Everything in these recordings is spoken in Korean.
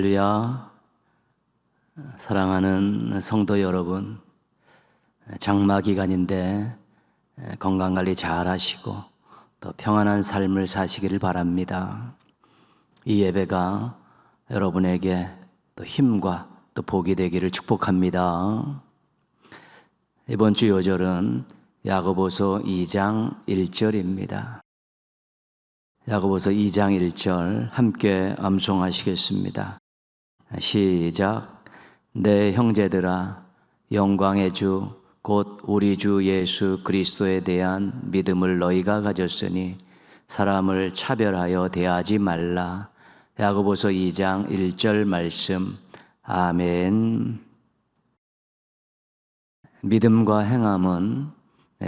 할렐루야. 사랑하는 성도 여러분, 장마 기간인데 건강관리 잘 하시고 또 평안한 삶을 사시기를 바랍니다. 이 예배가 여러분에게 또 힘과 또 복이 되기를 축복합니다. 이번 주 요절은 야고보서 2장 1절입니다. 야고보서 2장 1절 함께 암송하시겠습니다. 시작. 내 형제들아, 영광의 주 곧 우리 주 예수 그리스도에 대한 믿음을 너희가 가졌으니 사람을 차별하여 대하지 말라. 야고보서 2장 1절 말씀. 아멘. 믿음과 행함은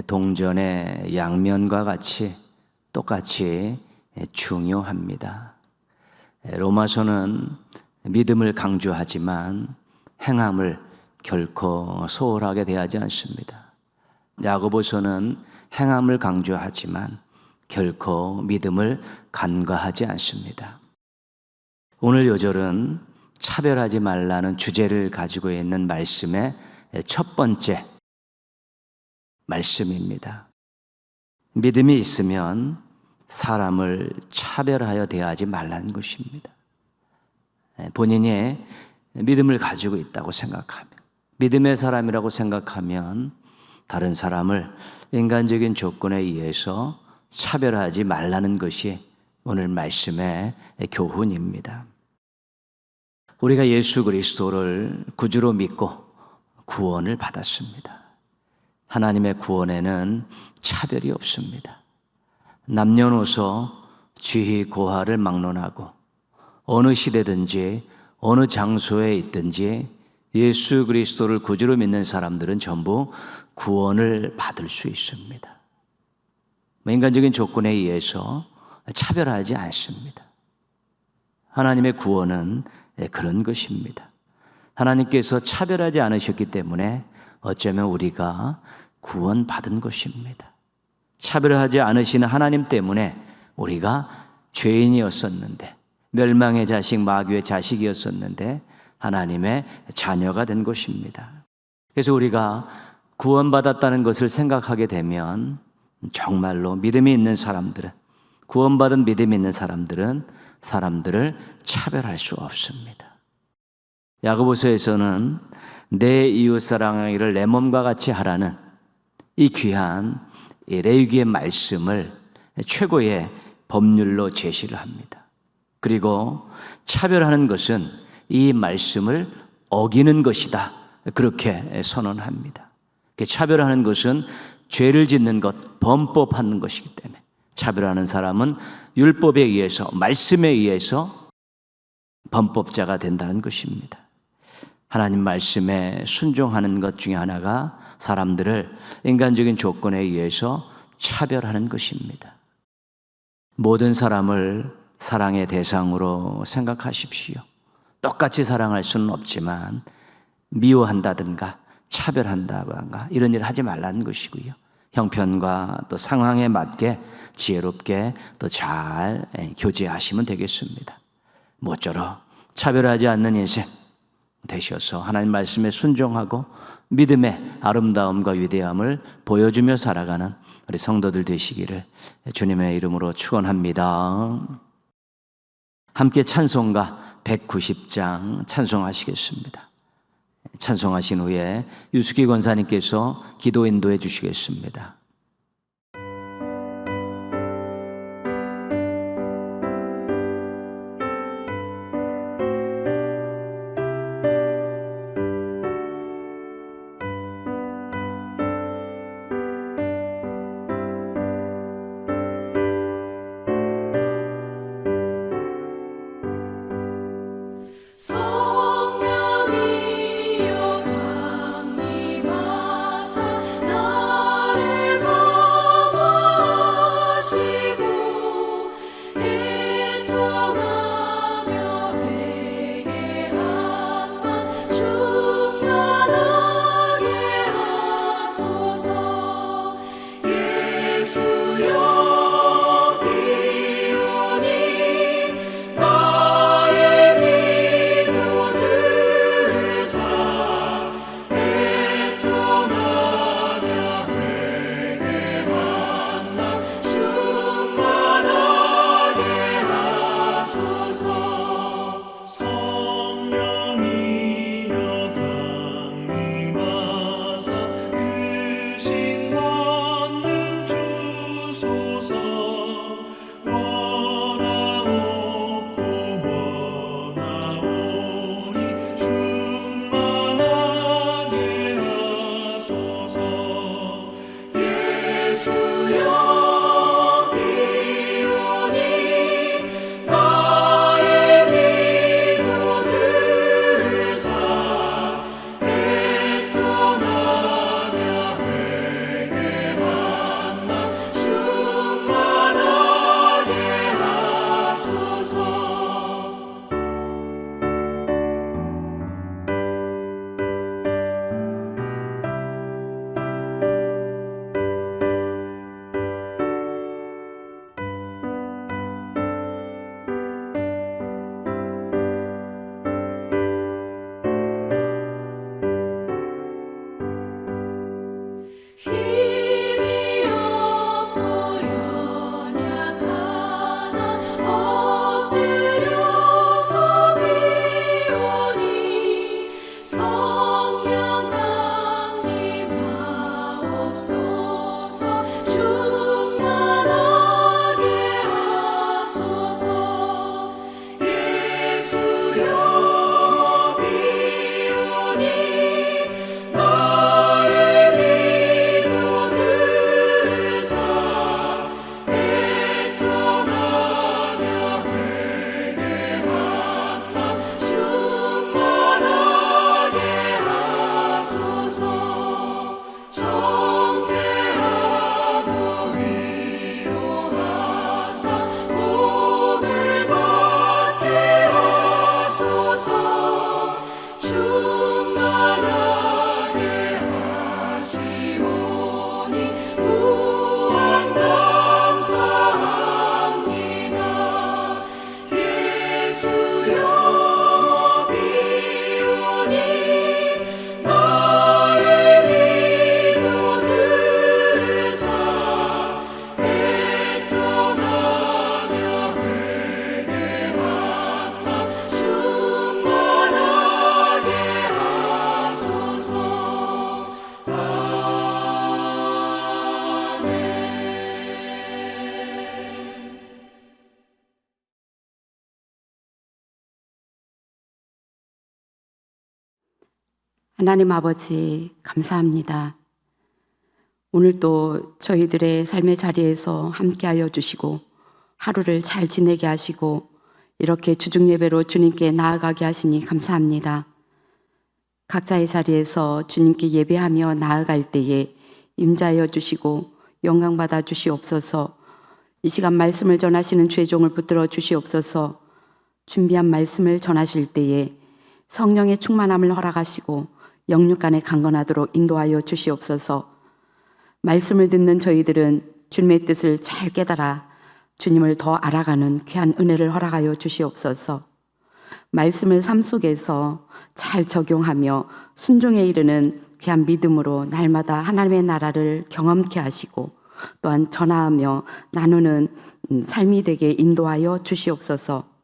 동전의 양면과 같이 똑같이 중요합니다. 로마서는 믿음을 강조하지만 행함을 결코 소홀하게 대하지 않습니다. 야고보서는 행함을 강조하지만 결코 믿음을 간과하지 않습니다. 오늘 요절은 차별하지 말라는 주제를 가지고 있는 말씀의 첫 번째 말씀입니다. 믿음이 있으면 사람을 차별하여 대하지 말라는 것입니다. 본인이 믿음을 가지고 있다고 생각하면, 믿음의 사람이라고 생각하면 다른 사람을 인간적인 조건에 의해서 차별하지 말라는 것이 오늘 말씀의 교훈입니다. 우리가 예수 그리스도를 구주로 믿고 구원을 받았습니다. 하나님의 구원에는 차별이 없습니다. 남녀노소 지위 고하를 막론하고 어느 시대든지 어느 장소에 있든지 예수 그리스도를 구주로 믿는 사람들은 전부 구원을 받을 수 있습니다. 인간적인 조건에 의해서 차별하지 않습니다. 하나님의 구원은 그런 것입니다. 하나님께서 차별하지 않으셨기 때문에 어쩌면 우리가 구원받은 것입니다. 차별하지 않으시는 하나님 때문에 우리가 죄인이었었는데, 멸망의 자식 마귀의 자식이었었는데 하나님의 자녀가 된 것입니다. 그래서 우리가 구원받았다는 것을 생각하게 되면 정말로 믿음이 있는 사람들은, 구원받은 믿음이 있는 사람들은 사람들을 차별할 수 없습니다. 야고보서에서는 내 이웃사랑하기를 내 몸과 같이 하라는 이 귀한 레위기의 말씀을 최고의 법률로 제시를 합니다. 그리고 차별하는 것은 이 말씀을 어기는 것이다, 그렇게 선언합니다. 차별하는 것은 죄를 짓는 것, 범법하는 것이기 때문에 차별하는 사람은 율법에 의해서, 말씀에 의해서 범법자가 된다는 것입니다. 하나님 말씀에 순종하는 것 중에 하나가 사람들을 인간적인 조건에 의해서 차별하는 것입니다. 모든 사람을 사랑의 대상으로 생각하십시오. 똑같이 사랑할 수는 없지만 미워한다든가 차별한다든가 이런 일을 하지 말라는 것이고요. 형편과 또 상황에 맞게 지혜롭게 또 잘 교제하시면 되겠습니다. 모쪼록 차별하지 않는 인생 되셔서 하나님 말씀에 순종하고 믿음의 아름다움과 위대함을 보여주며 살아가는 우리 성도들 되시기를 주님의 이름으로 축원합니다. 함께 찬송가 190장 찬송하시겠습니다. 찬송하신 후에 유수기 권사님께서 기도 인도해 주시겠습니다. 성령이여 강림하사 나를 하나님 아버지, 감사합니다. 오늘도 저희들의 삶의 자리에서 함께하여 주시고 하루를 잘 지내게 하시고 이렇게 주중 예배로 주님께 나아가게 하시니 감사합니다. 각자의 자리에서 주님께 예배하며 나아갈 때에 임자하여 주시고 영광 받아 주시옵소서. 이 시간 말씀을 전하시는 주의 종을 붙들어 주시옵소서. 준비한 말씀을 전하실 때에 성령의 충만함을 허락하시고 영육간에 강건하도록 인도하여 주시옵소서. 말씀을 듣는 저희들은 주님의 뜻을 잘 깨달아 주님을 더 알아가는 귀한 은혜를 허락하여 주시옵소서. 말씀을 삶 속에서 잘 적용하며 순종에 이르는 귀한 믿음으로 날마다 하나님의 나라를 경험케 하시고 또한 전하며 나누는 삶이 되게 인도하여 주시옵소서.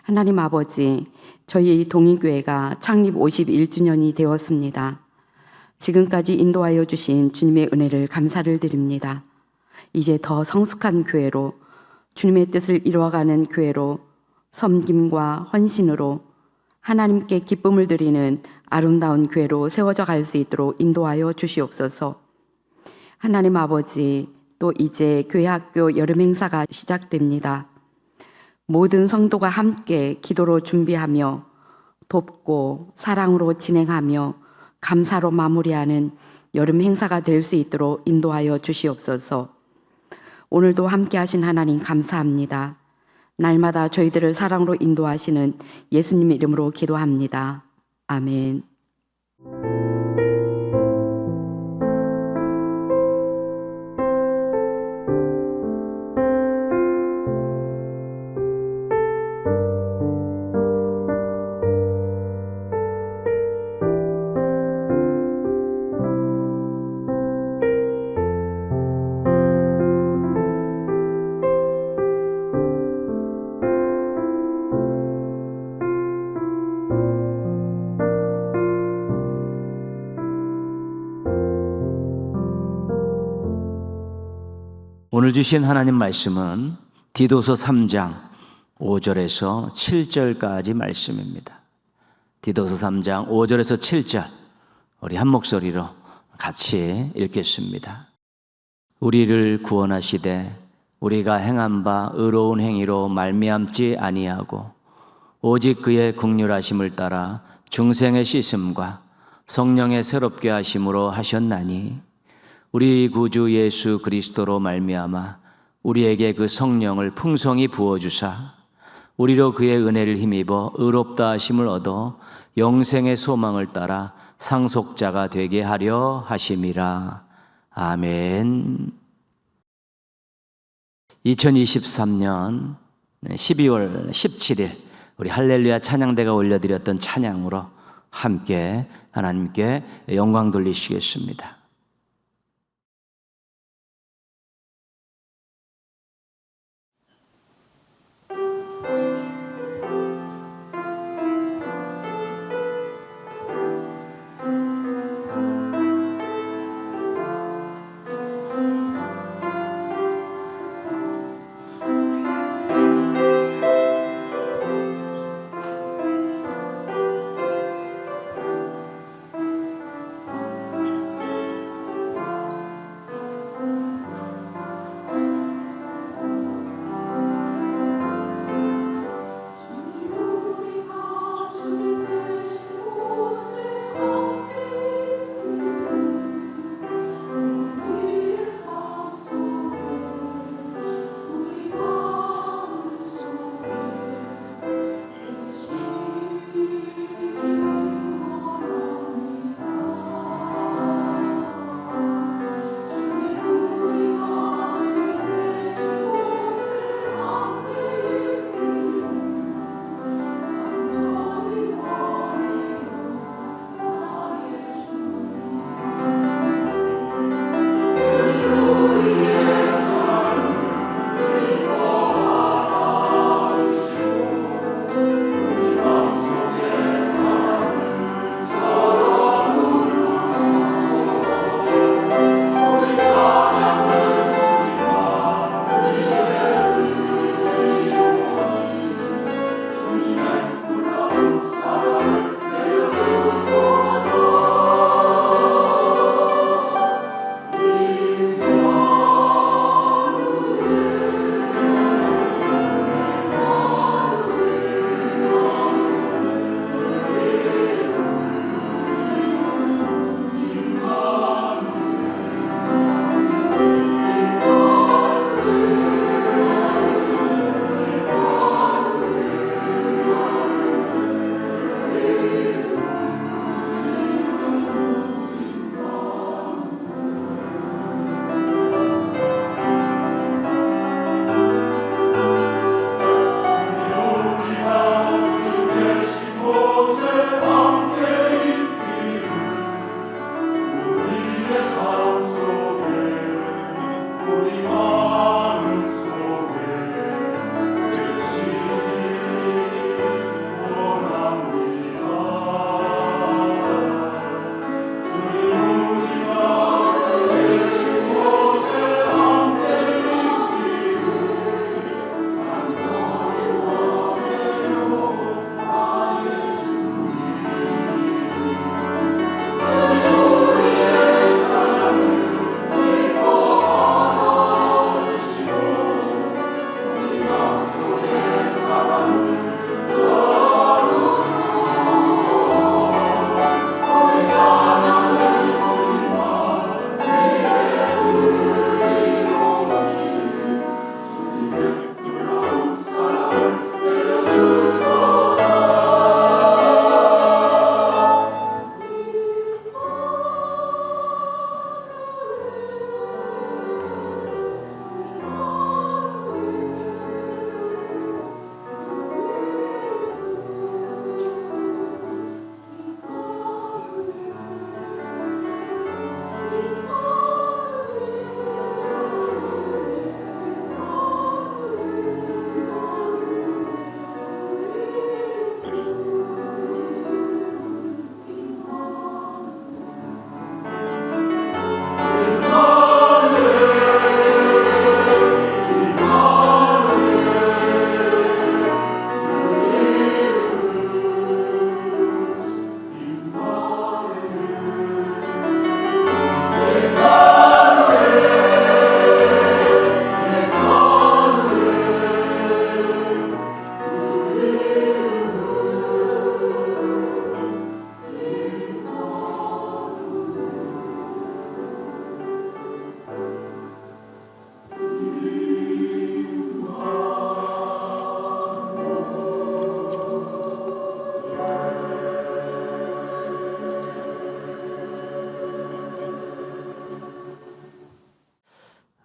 하나님 아버지, 저희 동인교회가 창립 51주년이 되었습니다. 지금까지 인도하여 주신 주님의 은혜를 감사를 드립니다. 이제 더 성숙한 교회로 주님의 뜻을 이루어가는 교회로 섬김과 헌신으로 하나님께 기쁨을 드리는 아름다운 교회로 세워져 갈 수 있도록 인도하여 주시옵소서. 하나님 아버지, 또 이제 교회학교 여름 행사가 시작됩니다. 모든 성도가 함께 기도로 준비하며 돕고 사랑으로 진행하며 감사로 마무리하는 여름 행사가 될 수 있도록 인도하여 주시옵소서. 오늘도 함께 하신 하나님 감사합니다. 날마다 저희들을 사랑으로 인도하시는 예수님 이름으로 기도합니다. 아멘. 오늘 주신 하나님 말씀은 디도서 3장 5절에서 7절까지 말씀입니다. 디도서 3장 5절에서 7절 우리 한 목소리로 같이 읽겠습니다. 우리를 구원하시되 우리가 행한 바 의로운 행위로 말미암지 아니하고 오직 그의 긍휼하심을 따라 중생의 씻음과 성령의 새롭게 하심으로 하셨나니 우리 구주 예수 그리스도로 말미암아 우리에게 그 성령을 풍성히 부어주사 우리로 그의 은혜를 힘입어 의롭다 하심을 얻어 영생의 소망을 따라 상속자가 되게 하려 하심이라. 아멘. 2023년 12월 17일 우리 할렐루야 찬양대가 올려드렸던 찬양으로 함께 하나님께 영광 돌리시겠습니다.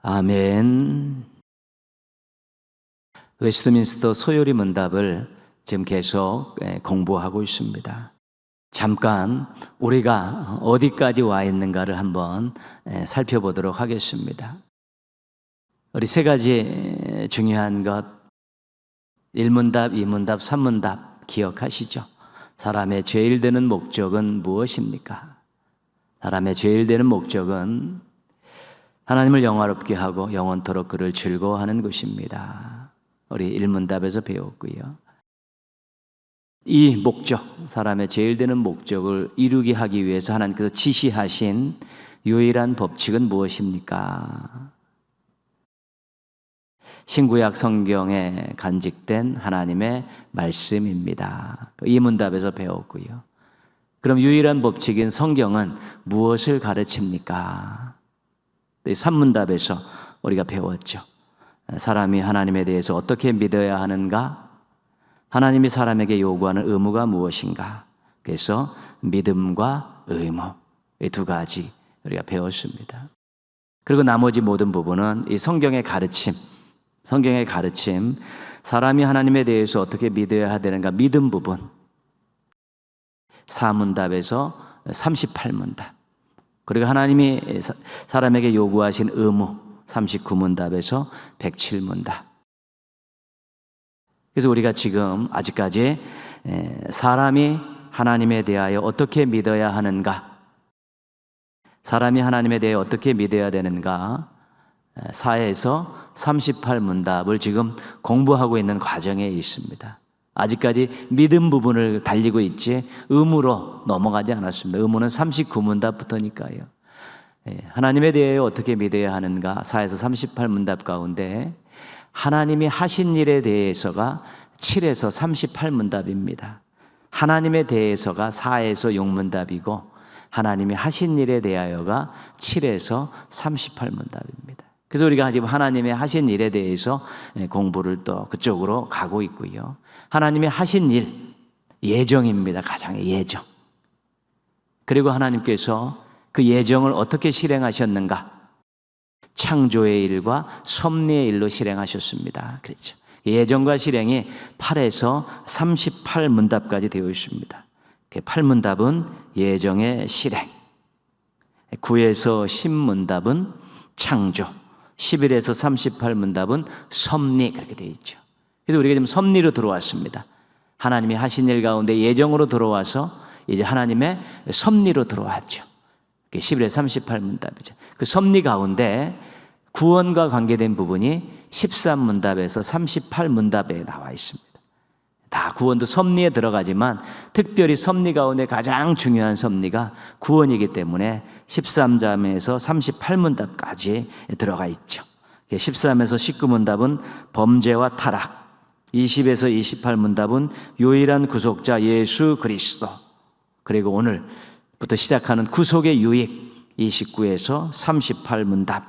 아멘. 웨스트민스터 소요리 문답을 지금 계속 공부하고 있습니다. 잠깐 우리가 어디까지 와 있는가를 한번 살펴보도록 하겠습니다. 우리 세 가지 중요한 것, 1문답, 2문답, 3문답 기억하시죠? 사람의 제일 되는 목적은 무엇입니까? 사람의 제일 되는 목적은 하나님을 영화롭게 하고 영원토록 그를 즐거워하는 것입니다. 우리 1문답에서 배웠고요. 이 목적, 사람의 제일 되는 목적을 이루게 하기 위해서 하나님께서 지시하신 유일한 법칙은 무엇입니까? 신구약 성경에 간직된 하나님의 말씀입니다. 이 문답에서 배웠고요. 그럼 유일한 법칙인 성경은 무엇을 가르칩니까? 3문답에서 우리가 배웠죠. 사람이 하나님에 대해서 어떻게 믿어야 하는가? 하나님이 사람에게 요구하는 의무가 무엇인가? 그래서 믿음과 의무, 이 두 가지 우리가 배웠습니다. 그리고 나머지 모든 부분은 이 성경의 가르침, 사람이 하나님에 대해서 어떻게 믿어야 되는가? 믿음 부분, 4문답에서 38문답, 그리고 하나님이 사람에게 요구하신 의무, 39문답에서 107문답. 그래서 우리가 지금 아직까지 사람이 하나님에 대하여 어떻게 믿어야 하는가, 사람이 하나님에 대해 어떻게 믿어야 되는가, 4에서 38문답을 지금 공부하고 있는 과정에 있습니다. 아직까지 믿음 부분을 달리고 있지 의무로 넘어가지 않았습니다. 의무는 39문답부터니까요. 하나님에 대해 어떻게 믿어야 하는가, 4에서 38문답 가운데 하나님이 하신 일에 대해서가 7에서 38문답입니다. 하나님에 대해서가 4에서 6문답이고 하나님이 하신 일에 대하여가 7에서 38문답입니다. 그래서 우리가 지금 하나님의 하신 일에 대해서 공부를 또 그쪽으로 가고 있고요. 하나님이 하신 일, 예정입니다. 가장의 예정. 그리고 하나님께서 그 예정을 어떻게 실행하셨는가? 창조의 일과 섭리의 일로 실행하셨습니다. 그렇죠. 예정과 실행이 8에서 38문답까지 되어 있습니다. 8문답은 예정의 실행, 9에서 10문답은 창조, 11에서 38문답은 섭리, 그렇게 되어 있죠. 그래서 우리가 지금 섭리로 들어왔습니다. 하나님이 하신 일 가운데 예정으로 들어와서 이제 하나님의 섭리로 들어왔죠. 11에서 38문답이죠. 그 섭리 가운데 구원과 관계된 부분이 13문답에서 38문답에 나와 있습니다. 다 구원도 섭리에 들어가지만 특별히 섭리 가운데 가장 중요한 섭리가 구원이기 때문에 13장에서 38문답까지 들어가 있죠. 13에서 19문답은 범죄와 타락, 20에서 28문답은 유일한 구속자 예수 그리스도, 그리고 오늘부터 시작하는 구속의 유익, 29에서 38문답,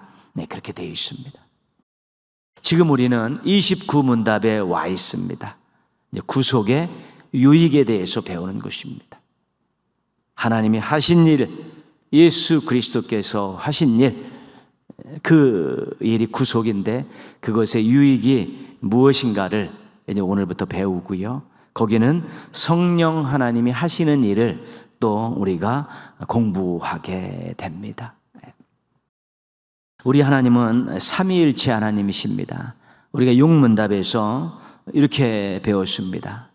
그렇게 되어 있습니다. 지금 우리는 29문답에 와 있습니다. 구속의 유익에 대해서 배우는 것입니다. 하나님이 하신 일, 예수 그리스도께서 하신 일, 그 일이 구속인데 그것의 유익이 무엇인가를 이제 오늘부터 배우고요. 거기는 성령 하나님이 하시는 일을 또 우리가 공부하게 됩니다. 우리 하나님은 삼위일체 하나님이십니다. 우리가 6문답에서 이렇게 배웠습니다.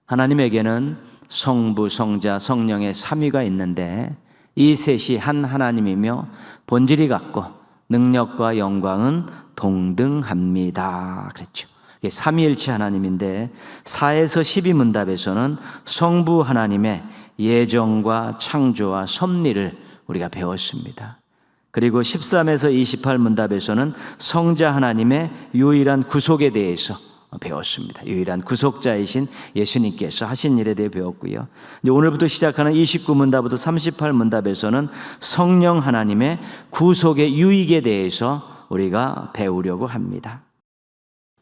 하나님에게는 성부, 성자, 성령의 삼위가 있는데 이 셋이 한 하나님이며 본질이 같고 능력과 영광은 동등합니다. 그랬죠. 이게 삼위일체 하나님인데 4에서 12문답에서는 성부 하나님의 예정과 창조와 섭리를 우리가 배웠습니다. 그리고 13에서 28문답에서는 성자 하나님의 유일한 구속에 대해서 배웠습니다. 유일한 구속자이신 예수님께서 하신 일에 대해 배웠고요. 이제 오늘부터 시작하는 29문답부터 38문답에서는 성령 하나님의 구속의 유익에 대해서 우리가 배우려고 합니다.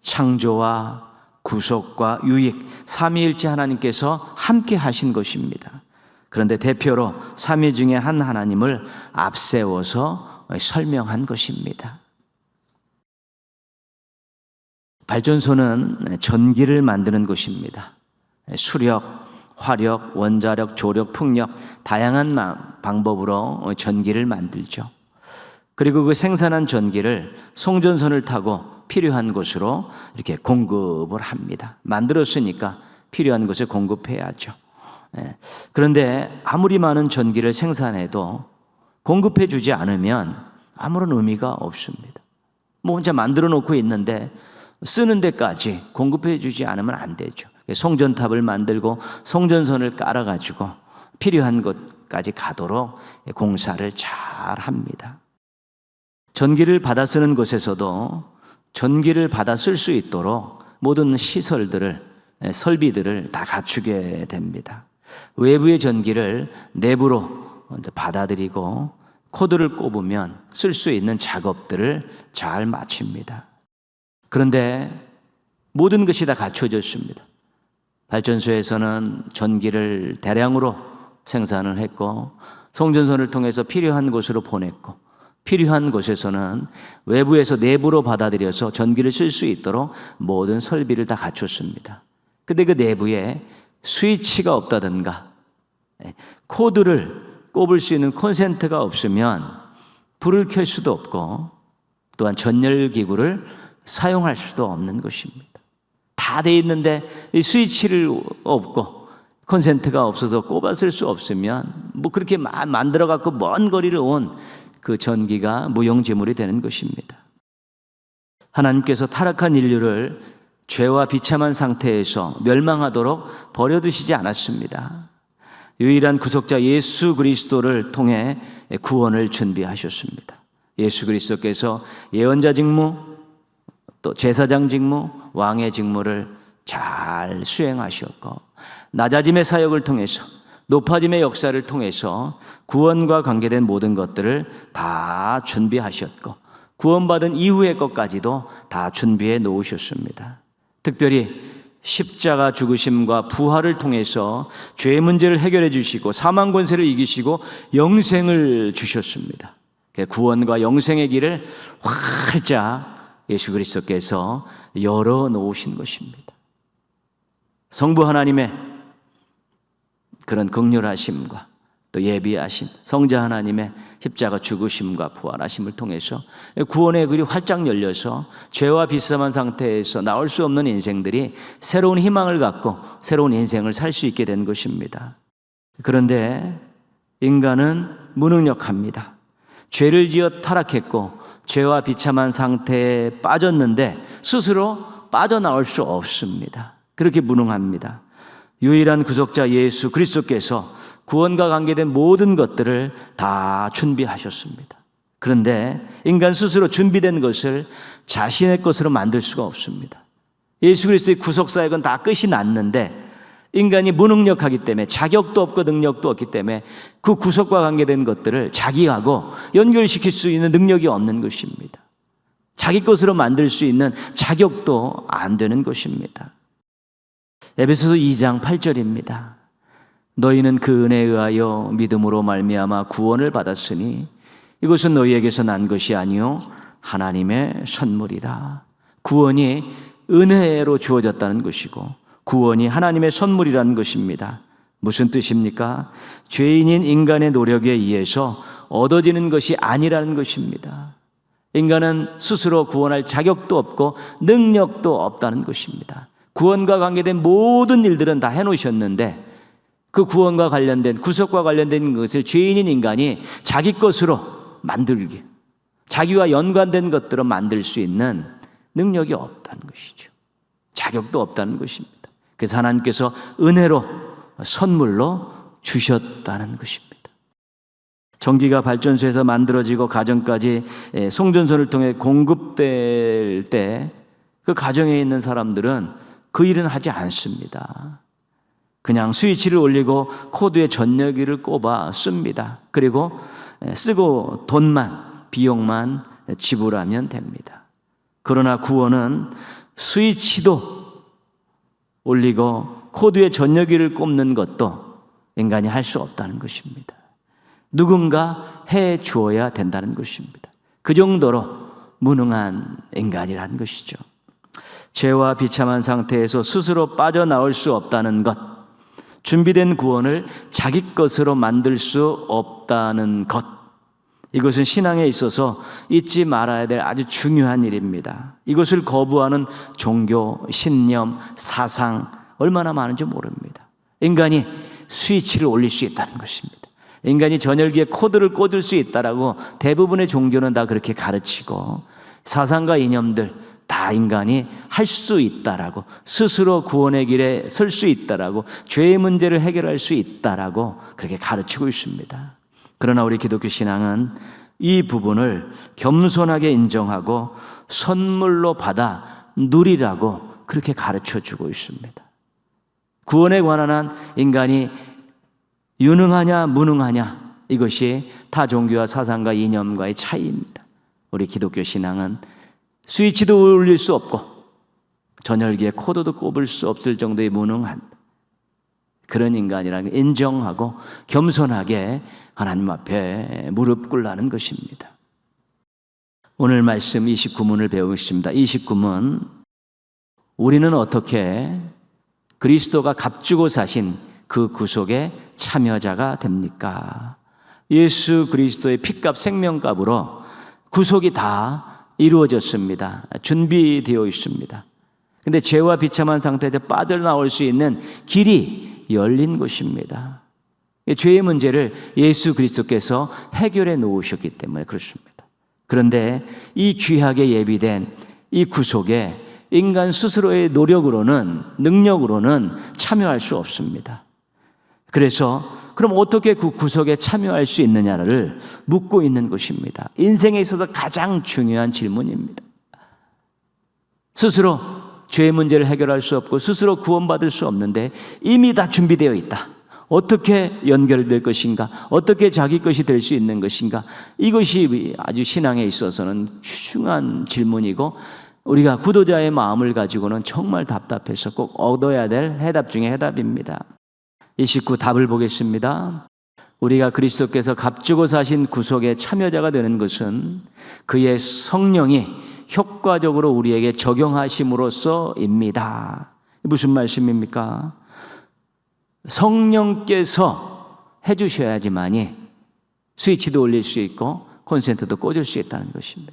창조와 구속과 유익, 삼위일체 하나님께서 함께 하신 것입니다. 그런데 대표로 삼위 중에 한 하나님을 앞세워서 설명한 것입니다. 발전소는 전기를 만드는 곳입니다. 수력, 화력, 원자력, 조력, 풍력 다양한 방법으로 전기를 만들죠. 그리고 그 생산한 전기를 송전선을 타고 필요한 곳으로 이렇게 공급을 합니다. 만들었으니까 필요한 곳에 공급해야죠. 그런데 아무리 많은 전기를 생산해도 공급해 주지 않으면 아무런 의미가 없습니다. 뭐 혼자 만들어 놓고 있는데 쓰는 데까지 공급해 주지 않으면 안 되죠. 송전탑을 만들고 송전선을 깔아가지고 필요한 곳까지 가도록 공사를 잘 합니다. 전기를 받아 쓰는 곳에서도 전기를 받아 쓸 수 있도록 모든 시설들을, 설비들을 다 갖추게 됩니다. 외부의 전기를 내부로 받아들이고 코드를 꼽으면 쓸 수 있는 작업들을 잘 마칩니다. 그런데 모든 것이 다 갖춰졌습니다. 발전소에서는 전기를 대량으로 생산을 했고 송전선을 통해서 필요한 곳으로 보냈고 필요한 곳에서는 외부에서 내부로 받아들여서 전기를 쓸 수 있도록 모든 설비를 다 갖췄습니다. 근데 그 내부에 스위치가 없다든가 코드를 꼽을 수 있는 콘센트가 없으면 불을 켤 수도 없고 또한 전열기구를 사용할 수도 없는 것입니다. 다 돼 있는데 이 스위치를 없고 콘센트가 없어서 꼽아 쓸 수 없으면 뭐 그렇게 만들어 갖고 먼 거리를 온 그 전기가 무용지물이 되는 것입니다. 하나님께서 타락한 인류를 죄와 비참한 상태에서 멸망하도록 버려두시지 않았습니다. 유일한 구속자 예수 그리스도를 통해 구원을 준비하셨습니다. 예수 그리스도께서 예언자 직무, 또 제사장 직무, 왕의 직무를 잘 수행하셨고 낮아짐의 사역을 통해서 높아짐의 역사를 통해서 구원과 관계된 모든 것들을 다 준비하셨고 구원받은 이후의 것까지도 다 준비해 놓으셨습니다. 특별히 십자가 죽으심과 부활을 통해서 죄의 문제를 해결해 주시고 사망 권세를 이기시고 영생을 주셨습니다. 구원과 영생의 길을 활짝 예수 그리스도께서 열어 놓으신 것입니다. 성부 하나님의 그런 긍휼하심과 또 예비하심, 성자 하나님의 십자가 죽으심과 부활하심을 통해서 구원의 길이 활짝 열려서 죄와 비참한 상태에서 나올 수 없는 인생들이 새로운 희망을 갖고 새로운 인생을 살 수 있게 된 것입니다. 그런데 인간은 무능력합니다. 죄를 지어 타락했고 죄와 비참한 상태에 빠졌는데 스스로 빠져나올 수 없습니다. 그렇게 무능합니다. 유일한 구속자 예수 그리스도께서 구원과 관계된 모든 것들을 다 준비하셨습니다. 그런데 인간 스스로 준비된 것을 자신의 것으로 만들 수가 없습니다. 예수 그리스도의 구속사역은 다 끝이 났는데 인간이 무능력하기 때문에 자격도 없고 능력도 없기 때문에 그 구속과 관계된 것들을 자기하고 연결시킬 수 있는 능력이 없는 것입니다. 자기 것으로 만들 수 있는 자격도 안 되는 것입니다. 에베소서 2장 8절입니다. 너희는 그 은혜에 의하여 믿음으로 말미암아 구원을 받았으니 이것은 너희에게서 난 것이 아니요 하나님의 선물이라. 구원이 은혜로 주어졌다는 것이고 구원이 하나님의 선물이라는 것입니다. 무슨 뜻입니까? 죄인인 인간의 노력에 의해서 얻어지는 것이 아니라는 것입니다. 인간은 스스로 구원할 자격도 없고 능력도 없다는 것입니다. 구원과 관계된 모든 일들은 다 해놓으셨는데 그 구원과 관련된 구속과 관련된 것을 죄인인 인간이 자기 것으로 만들기, 자기와 연관된 것들을 만들 수 있는 능력이 없다는 것이죠. 자격도 없다는 것입니다. 그래서 하나님께서 은혜로 선물로 주셨다는 것입니다. 전기가 발전소에서 만들어지고 가정까지 송전선을 통해 공급될 때 그 가정에 있는 사람들은 그 일은 하지 않습니다. 그냥 스위치를 올리고 코드에 전열기를 꼽아 씁니다. 그리고 쓰고 돈만, 비용만 지불하면 됩니다. 그러나 구원은 스위치도 올리고 코드에 전열기를 꼽는 것도 인간이 할 수 없다는 것입니다. 누군가 해 주어야 된다는 것입니다. 그 정도로 무능한 인간이라는 것이죠. 죄와 비참한 상태에서 스스로 빠져나올 수 없다는 것, 준비된 구원을 자기 것으로 만들 수 없다는 것, 이것은 신앙에 있어서 잊지 말아야 될 아주 중요한 일입니다. 이것을 거부하는 종교, 신념, 사상 얼마나 많은지 모릅니다. 인간이 스위치를 올릴 수 있다는 것입니다. 인간이 전열기에 코드를 꽂을 수 있다라고 대부분의 종교는 다 그렇게 가르치고, 사상과 이념들 다 인간이 할 수 있다라고, 스스로 구원의 길에 설 수 있다라고, 죄의 문제를 해결할 수 있다라고 그렇게 가르치고 있습니다. 그러나 우리 기독교 신앙은 이 부분을 겸손하게 인정하고 선물로 받아 누리라고 그렇게 가르쳐 주고 있습니다. 구원에 관한 한 인간이 유능하냐 무능하냐, 이것이 타 종교와 사상과 이념과의 차이입니다. 우리 기독교 신앙은 스위치도 올릴 수 없고 전열기에 코드도 꼽을 수 없을 정도의 무능한 그런 인간이라는 걸 인정하고 겸손하게 하나님 앞에 무릎 꿇라는 것입니다. 오늘 말씀 29문을 배우겠습니다. 29문, 우리는 어떻게 그리스도가 값주고 사신 그 구속의 참여자가 됩니까? 예수 그리스도의 피값 생명값으로 구속이 다 이루어졌습니다. 준비되어 있습니다. 근데 죄와 비참한 상태에서 빠져나올 수 있는 길이 열린 것입니다. 죄의 문제를 예수 그리스도께서 해결해 놓으셨기 때문에 그렇습니다. 그런데 이 귀하게 예비된 이 구속에 인간 스스로의 노력으로는, 능력으로는 참여할 수 없습니다. 그래서 그럼 어떻게 그 구속에 참여할 수 있느냐를 묻고 있는 것입니다. 인생에 있어서 가장 중요한 질문입니다. 스스로 죄의 문제를 해결할 수 없고 스스로 구원받을 수 없는데 이미 다 준비되어 있다. 어떻게 연결될 것인가? 어떻게 자기 것이 될 수 있는 것인가? 이것이 아주 신앙에 있어서는 중요한 질문이고, 우리가 구도자의 마음을 가지고는 정말 답답해서 꼭 얻어야 될 해답 중에 해답입니다. 29 답을 보겠습니다. 우리가 그리스도께서 값주고 사신 구속의 참여자가 되는 것은 그의 성령이 효과적으로 우리에게 적용하심으로써입니다. 무슨 말씀입니까? 성령께서 해주셔야지만이 스위치도 올릴 수 있고 콘센트도 꽂을 수 있다는 것입니다.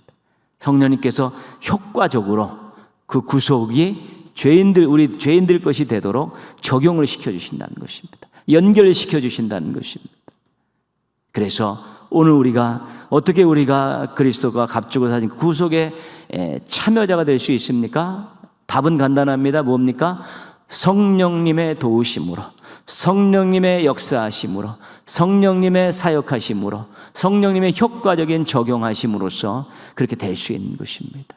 성령님께서 효과적으로 그 구속이 우리 죄인들 것이 되도록 적용을 시켜주신다는 것입니다. 연결시켜 주신다는 것입니다. 그래서 오늘 어떻게 우리가 그리스도가 값주고 사신 구속의 참여자가 될 수 있습니까? 답은 간단합니다. 뭡니까? 성령님의 도우심으로, 성령님의 역사하심으로, 성령님의 사역하심으로, 성령님의 효과적인 적용하심으로써 그렇게 될 수 있는 것입니다.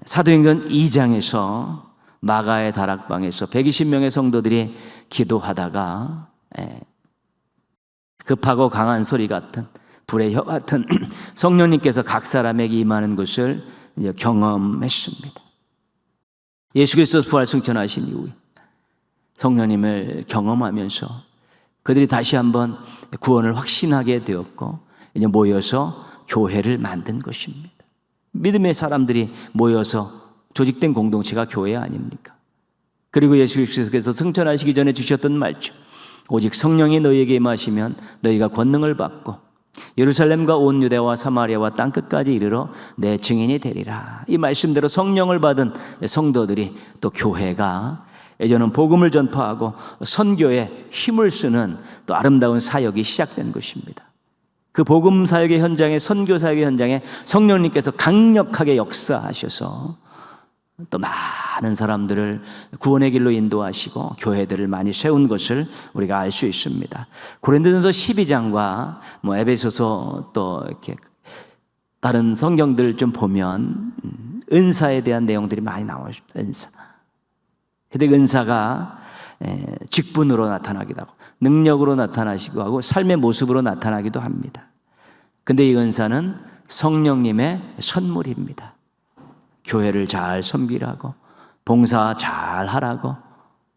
사도행전 2장에서 마가의 다락방에서 120명의 성도들이 기도하다가 급하고 강한 소리 같은, 불의 혀 같은 성령님께서 각 사람에게 임하는 것을 경험했습니다. 예수 그리스도 부활 승천하신 이후에 성령님을 경험하면서 그들이 다시 한번 구원을 확신하게 되었고 이제 모여서 교회를 만든 것입니다. 믿음의 사람들이 모여서 조직된 공동체가 교회 아닙니까? 그리고 예수 그리스도께서 승천하시기 전에 주셨던 말씀, 오직 성령이 너희에게 임하시면 너희가 권능을 받고 예루살렘과 온 유대와 사마리아와 땅끝까지 이르러 내 증인이 되리라. 이 말씀대로 성령을 받은 성도들이, 또 교회가 이제는 복음을 전파하고 선교에 힘을 쓰는 또 아름다운 사역이 시작된 것입니다. 그 복음 사역의 현장에, 선교 사역의 현장에 성령님께서 강력하게 역사하셔서 또 많은 사람들을 구원의 길로 인도하시고 교회들을 많이 세운 것을 우리가 알 수 있습니다. 고린도전서 12장과 에베소서 또 이렇게 다른 성경들 좀 보면 은사에 대한 내용들이 많이 나와 있습니다. 은사. 근데 은사가 직분으로 나타나기도 하고 능력으로 나타나시기도 하고 삶의 모습으로 나타나기도 합니다. 근데 이 은사는 성령님의 선물입니다. 교회를 잘 섬기라고, 봉사 잘 하라고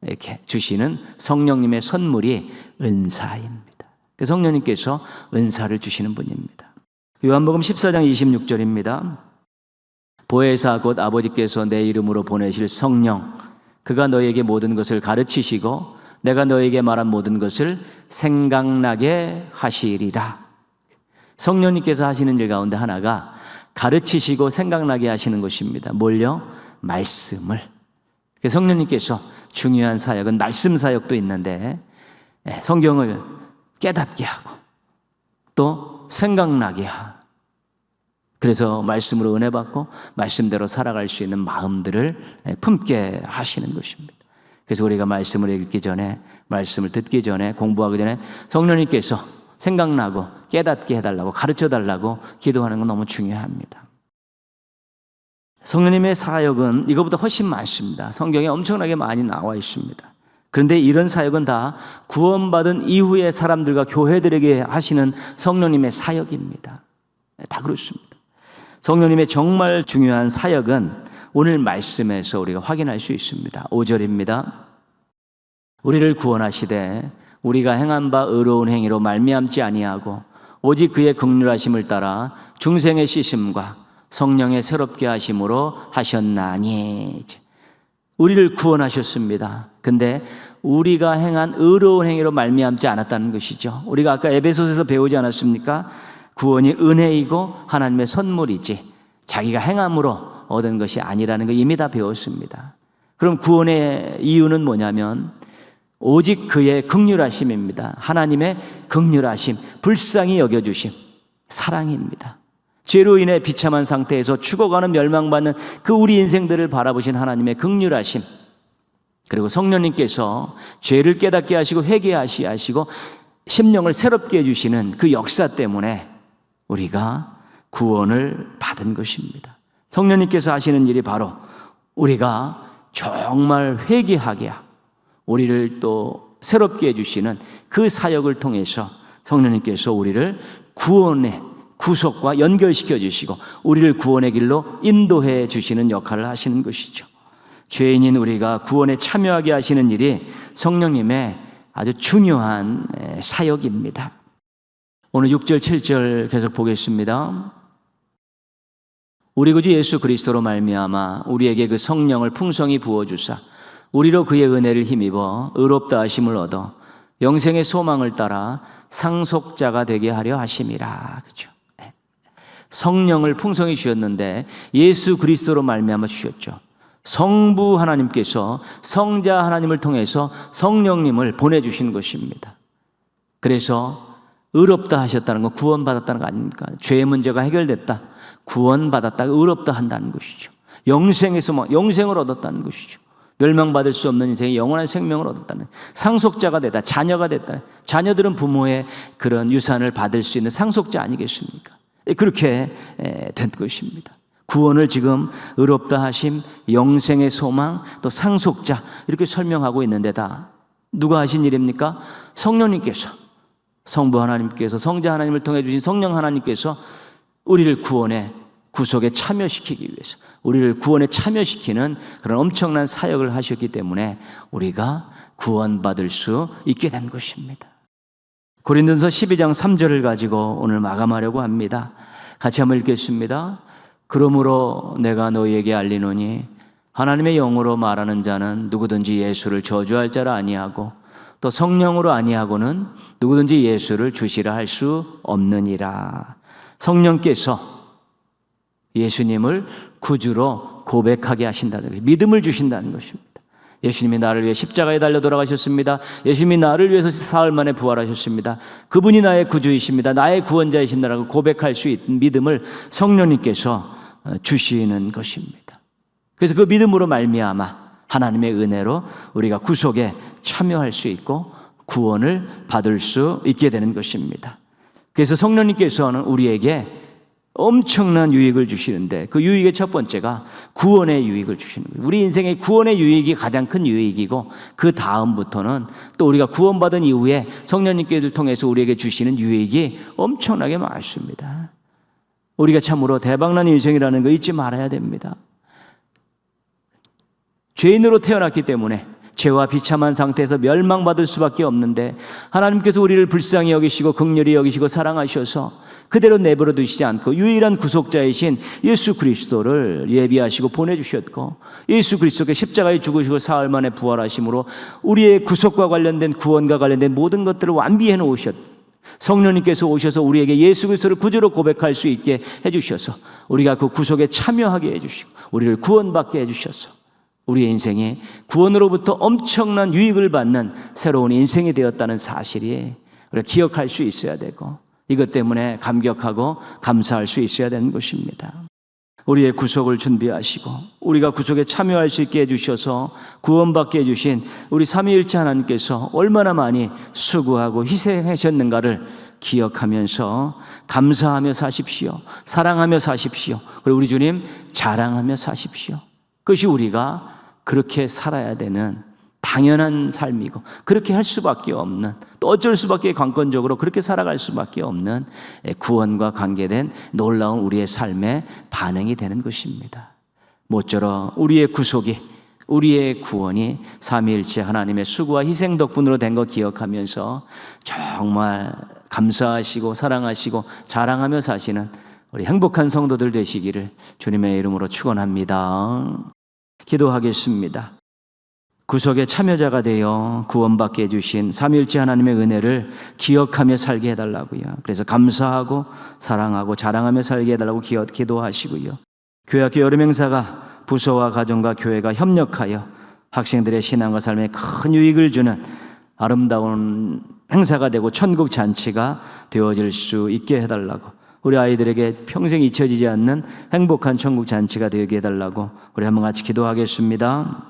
이렇게 주시는 성령님의 선물이 은사입니다. 성령님께서 은사를 주시는 분입니다. 요한복음 14장 26절입니다. 보혜사 곧 아버지께서 내 이름으로 보내실 성령, 그가 너에게 모든 것을 가르치시고 내가 너에게 말한 모든 것을 생각나게 하시리라. 성령님께서 하시는 일 가운데 하나가 가르치시고 생각나게 하시는 것입니다. 뭘요? 말씀을. 성령님께서 중요한 사역은 말씀 사역도 있는데 성경을 깨닫게 하고 또 생각나게 하고, 그래서 말씀으로 은혜 받고 말씀대로 살아갈 수 있는 마음들을 품게 하시는 것입니다. 그래서 우리가 말씀을 읽기 전에, 말씀을 듣기 전에, 공부하기 전에 성령님께서 생각나고 깨닫게 해달라고, 가르쳐달라고 기도하는 건 너무 중요합니다. 성령님의 사역은 이것보다 훨씬 많습니다. 성경에 엄청나게 많이 나와 있습니다. 그런데 이런 사역은 다 구원받은 이후의 사람들과 교회들에게 하시는 성령님의 사역입니다. 다 그렇습니다. 성령님의 정말 중요한 사역은 오늘 말씀에서 우리가 확인할 수 있습니다. 5절입니다. 우리를 구원하시되 우리가 행한 바 의로운 행위로 말미암지 아니하고 오직 그의 긍휼하심을 따라 중생의 씻음과 성령의 새롭게 하심으로 하셨나니. 우리를 구원하셨습니다. 근데 우리가 행한 의로운 행위로 말미암지 않았다는 것이죠. 우리가 아까 에베소서에서 배우지 않았습니까? 구원이 은혜이고 하나님의 선물이지 자기가 행함으로 얻은 것이 아니라는 거 이미 다 배웠습니다. 그럼 구원의 이유는 뭐냐면 오직 그의 긍휼하심입니다. 하나님의 긍휼하심, 불쌍히 여겨주심, 사랑입니다. 죄로 인해 비참한 상태에서 죽어가는 멸망받는 그 우리 인생들을 바라보신 하나님의 긍휼하심, 그리고 성령님께서 죄를 깨닫게 하시고 회개하시게 하시고 심령을 새롭게 해주시는 그 역사 때문에 우리가 구원을 받은 것입니다. 성령님께서 하시는 일이 바로 우리가 정말 회개하게 하고 우리를 또 새롭게 해주시는 그 사역을 통해서 성령님께서 우리를 구원의 구속과 연결시켜 주시고 우리를 구원의 길로 인도해 주시는 역할을 하시는 것이죠. 죄인인 우리가 구원에 참여하게 하시는 일이 성령님의 아주 중요한 사역입니다. 오늘 6절 7절 계속 보겠습니다. 우리 구주 예수 그리스도로 말미암아 우리에게 그 성령을 풍성히 부어주사 우리로 그의 은혜를 힘입어 의롭다 하심을 얻어 영생의 소망을 따라 상속자가 되게 하려 하심이라. 그렇죠? 성령을 풍성히 주셨는데 예수 그리스도로 말미암아 주셨죠. 성부 하나님께서 성자 하나님을 통해서 성령님을 보내주신 것입니다. 그래서 의롭다 하셨다는 건 구원받았다는 거 아닙니까? 죄의 문제가 해결됐다, 구원받았다, 의롭다 한다는 것이죠. 영생에서 영생을 얻었다는 것이죠. 멸망받을 수 없는 인생의 영원한 생명을 얻었다는, 상속자가 되다, 자녀가 됐다. 자녀들은 부모의 그런 유산을 받을 수 있는 상속자 아니겠습니까? 그렇게 된 것입니다. 구원을 지금 의롭다 하심, 영생의 소망, 또 상속자 이렇게 설명하고 있는데다 누가 하신 일입니까? 성령님께서, 성부 하나님께서, 성자 하나님을 통해 주신 성령 하나님께서 우리를 구원에, 구속에 참여시키기 위해서, 우리를 구원에 참여시키는 그런 엄청난 사역을 하셨기 때문에 우리가 구원받을 수 있게 된 것입니다. 고린도서 12장 3절을 가지고 오늘 마감하려고 합니다. 같이 한번 읽겠습니다. 그러므로 내가 너희에게 알리노니 하나님의 영으로 말하는 자는 누구든지 예수를 저주할 자라 아니하고 또 성령으로 아니하고는 누구든지 예수를 주시라 할 수 없느니라. 성령께서 예수님을 구주로 고백하게 하신다는 것입니다. 믿음을 주신다는 것입니다. 예수님이 나를 위해 십자가에 달려 돌아가셨습니다. 예수님이 나를 위해서 사흘 만에 부활하셨습니다. 그분이 나의 구주이십니다. 나의 구원자이십니다라고 고백할 수 있는 믿음을 성령님께서 주시는 것입니다. 그래서 그 믿음으로 말미암아 하나님의 은혜로 우리가 구속에 참여할 수 있고 구원을 받을 수 있게 되는 것입니다. 그래서 성령님께서는 우리에게 엄청난 유익을 주시는데 그 유익의 첫 번째가 구원의 유익을 주시는 거예요. 우리 인생의 구원의 유익이 가장 큰 유익이고 그 다음부터는 또 우리가 구원받은 이후에 성령님께를 통해서 우리에게 주시는 유익이 엄청나게 많습니다. 우리가 참으로 대박난 인생이라는 거 잊지 말아야 됩니다. 죄인으로 태어났기 때문에 죄와 비참한 상태에서 멸망받을 수밖에 없는데 하나님께서 우리를 불쌍히 여기시고 긍휼히 여기시고 사랑하셔서 그대로 내버려 두시지 않고 유일한 구속자이신 예수 그리스도를 예비하시고 보내주셨고, 예수 그리스도께 십자가에 죽으시고 사흘 만에 부활하심으로 우리의 구속과 관련된 구원과 관련된 모든 것들을 완비해 놓으셨고, 성령님께서 오셔서 우리에게 예수 그리스도를 구주로 고백할 수 있게 해주셔서 우리가 그 구속에 참여하게 해주시고 우리를 구원받게 해주셔서 우리의 인생이 구원으로부터 엄청난 유익을 받는 새로운 인생이 되었다는 사실이 우리가 기억할 수 있어야 되고, 이것 때문에 감격하고 감사할 수 있어야 되는 것입니다. 우리의 구속을 준비하시고 우리가 구속에 참여할 수 있게 해주셔서 구원받게 해주신 우리 삼위일체 하나님께서 얼마나 많이 수고하고 희생하셨는가를 기억하면서 감사하며 사십시오. 사랑하며 사십시오. 그리고 우리 주님 자랑하며 사십시오. 그것이 우리가 그렇게 살아야 되는 당연한 삶이고, 그렇게 할 수밖에 없는, 또 어쩔 수밖에, 관건적으로 그렇게 살아갈 수밖에 없는 구원과 관계된 놀라운 우리의 삶의 반응이 되는 것입니다. 모쪼록 우리의 구속이, 우리의 구원이 삼위일체 하나님의 수고와 희생 덕분으로 된 거 기억하면서 정말 감사하시고 사랑하시고 자랑하며 사시는 우리 행복한 성도들 되시기를 주님의 이름으로 축원합니다. 기도하겠습니다. 구속의 참여자가 되어 구원받게 해주신 삼위일체 하나님의 은혜를 기억하며 살게 해달라고요. 그래서 감사하고 사랑하고 자랑하며 살게 해달라고 기도하시고요. 교회학교 여름 행사가 부서와 가정과 교회가 협력하여 학생들의 신앙과 삶에 큰 유익을 주는 아름다운 행사가 되고 천국 잔치가 되어질 수 있게 해달라고, 우리 아이들에게 평생 잊혀지지 않는 행복한 천국 잔치가 되게 해달라고 우리 한번 같이 기도하겠습니다.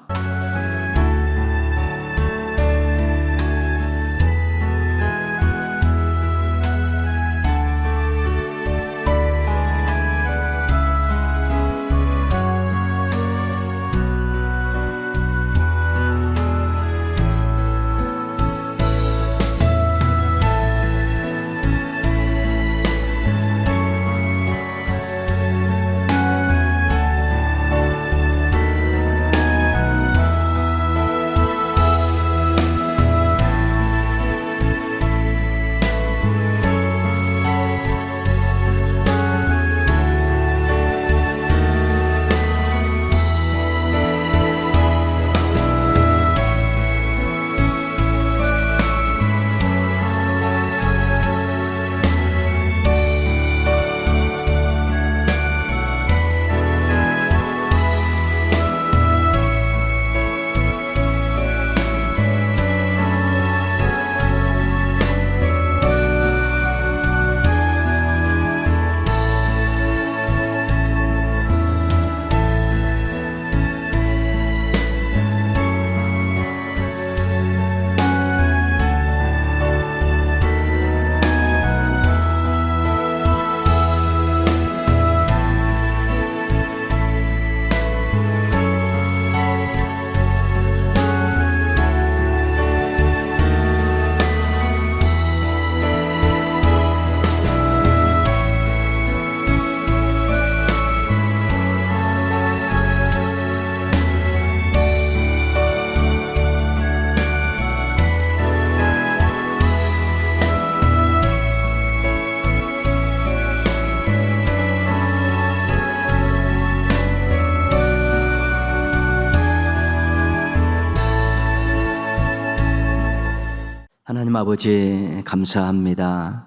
하나님 아버지 감사합니다.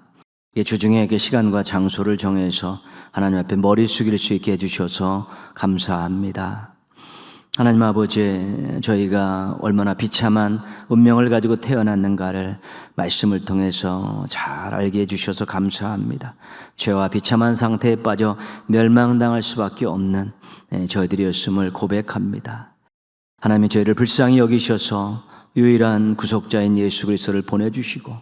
주중에 시간과 장소를 정해서 하나님 앞에 머리 숙일 수 있게 해주셔서 감사합니다. 하나님 아버지, 저희가 얼마나 비참한 운명을 가지고 태어났는가를 말씀을 통해서 잘 알게 해주셔서 감사합니다. 죄와 비참한 상태에 빠져 멸망당할 수밖에 없는 저희들이었음을 고백합니다. 하나님이 저희를 불쌍히 여기셔서 유일한 구속자인 예수 그리스도를 보내주시고,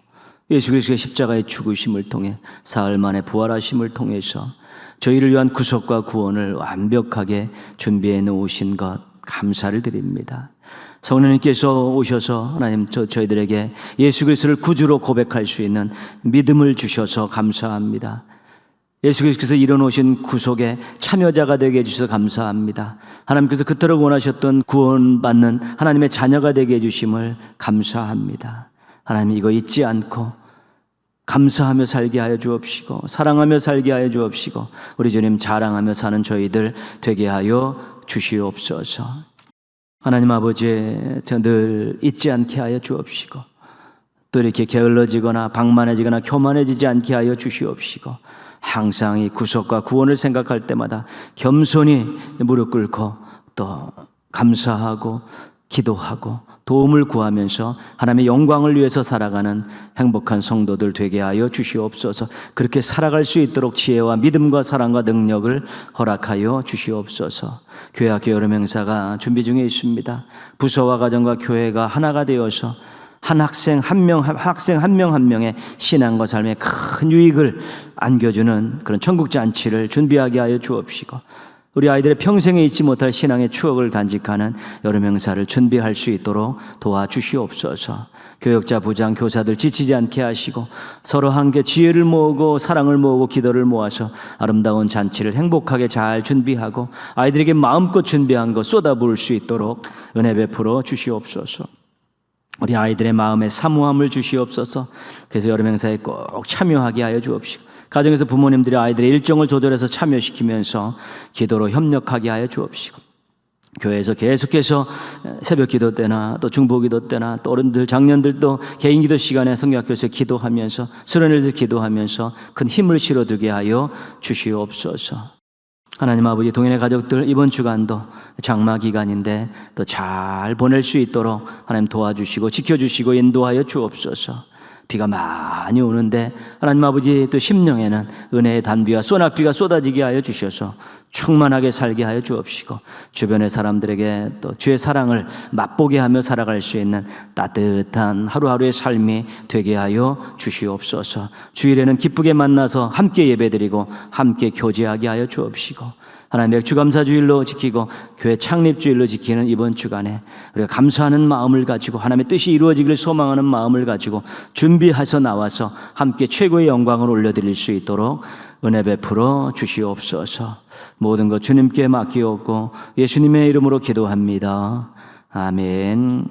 예수 그리스도의 십자가의 죽으심을 통해 사흘 만에 부활하심을 통해서 저희를 위한 구속과 구원을 완벽하게 준비해 놓으신 것 감사를 드립니다. 성령님께서 오셔서 하나님 저희들에게 예수 그리스도를 구주로 고백할 수 있는 믿음을 주셔서 감사합니다. 예수 그리스도께서 이뤄놓으신 구속의 참여자가 되게 해주셔서 감사합니다. 하나님께서 그토록 원하셨던 구원받는 하나님의 자녀가 되게 해주심을 감사합니다. 하나님, 이거 잊지 않고 감사하며 살게 하여 주옵시고 사랑하며 살게 하여 주옵시고 우리 주님 자랑하며 사는 저희들 되게 하여 주시옵소서. 하나님 아버지, 늘 잊지 않게 하여 주옵시고 또 이렇게 게을러지거나 방만해지거나 교만해지지 않게 하여 주시옵시고 항상 이 구속과 구원을 생각할 때마다 겸손히 무릎 꿇고 또 감사하고 기도하고 도움을 구하면서 하나님의 영광을 위해서 살아가는 행복한 성도들 되게 하여 주시옵소서. 그렇게 살아갈 수 있도록 지혜와 믿음과 사랑과 능력을 허락하여 주시옵소서. 교회학교 여름 행사가 준비 중에 있습니다. 부서와 가정과 교회가 하나가 되어서 한 학생 한 명 한 명의 신앙과 삶에 큰 유익을 안겨주는 그런 천국 잔치를 준비하게 하여 주옵시고 우리 아이들의 평생에 잊지 못할 신앙의 추억을 간직하는 여름 행사를 준비할 수 있도록 도와주시옵소서. 교역자, 부장, 교사들 지치지 않게 하시고 서로 함께 지혜를 모으고 사랑을 모으고 기도를 모아서 아름다운 잔치를 행복하게 잘 준비하고 아이들에게 마음껏 준비한 것 쏟아부을 수 있도록 은혜 베풀어 주시옵소서. 우리 아이들의 마음에 사모함을 주시옵소서. 그래서 여름 행사에 꼭 참여하게 하여 주옵시고 가정에서 부모님들이 아이들의 일정을 조절해서 참여시키면서 기도로 협력하게 하여 주옵시고 교회에서 계속해서 새벽 기도 때나 또 중보 기도 때나 또 어른들 장년들도 개인 기도 시간에 성경학교에서 기도하면서 수련회에서 기도하면서 큰 힘을 실어두게 하여 주시옵소서. 하나님 아버지, 동현의 가족들 이번 주간도 장마 기간인데 또 잘 보낼 수 있도록 하나님 도와주시고 지켜주시고 인도하여 주옵소서. 비가 많이 오는데 하나님 아버지 또 심령에는 은혜의 단비와 소낙비가 쏟아지게 하여 주셔서 충만하게 살게 하여 주옵시고 주변의 사람들에게 또 주의 사랑을 맛보게 하며 살아갈 수 있는 따뜻한 하루하루의 삶이 되게 하여 주시옵소서. 주일에는 기쁘게 만나서 함께 예배드리고 함께 교제하게 하여 주옵시고 하나님 맥주감사주일로 지키고 교회 창립주일로 지키는 이번 주간에 우리가 감사하는 마음을 가지고 하나님의 뜻이 이루어지기를 소망하는 마음을 가지고 준비해서 나와서 함께 최고의 영광을 올려드릴 수 있도록 은혜 베풀어 주시옵소서. 모든 것 주님께 맡기옵고 예수님의 이름으로 기도합니다. 아멘.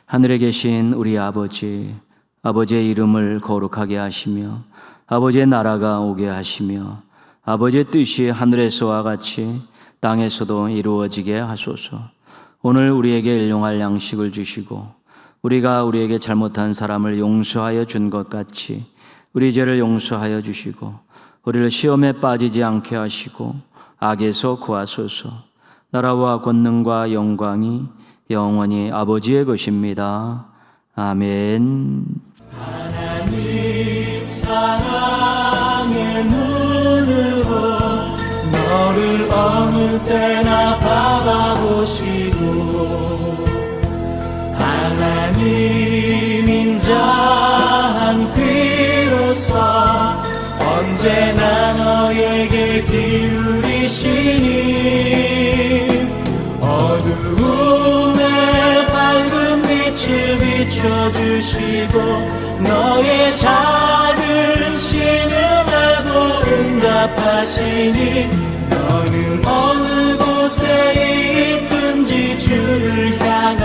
하늘에 계신 우리 아버지, 아버지의 이름을 거룩하게 하시며 아버지의 나라가 오게 하시며 아버지의 뜻이 하늘에서와 같이 땅에서도 이루어지게 하소서. 오늘 우리에게 일용할 양식을 주시고 우리가 우리에게 잘못한 사람을 용서하여 준 것 같이 우리 죄를 용서하여 주시고 우리를 시험에 빠지지 않게 하시고 악에서 구하소서. 나라와 권능과 영광이 영원히 아버지의 것입니다. 아멘. 하나님 사랑의 눈으로 너를 어느 때나 바라보시고 하나님 인자한 귀로서 언제나 너에게 기울이시니 어두움에 밝은 빛을 비춰주시고 너의 작은 신음에도 응답하시니 너는 어느 곳에 있든지 주를 향하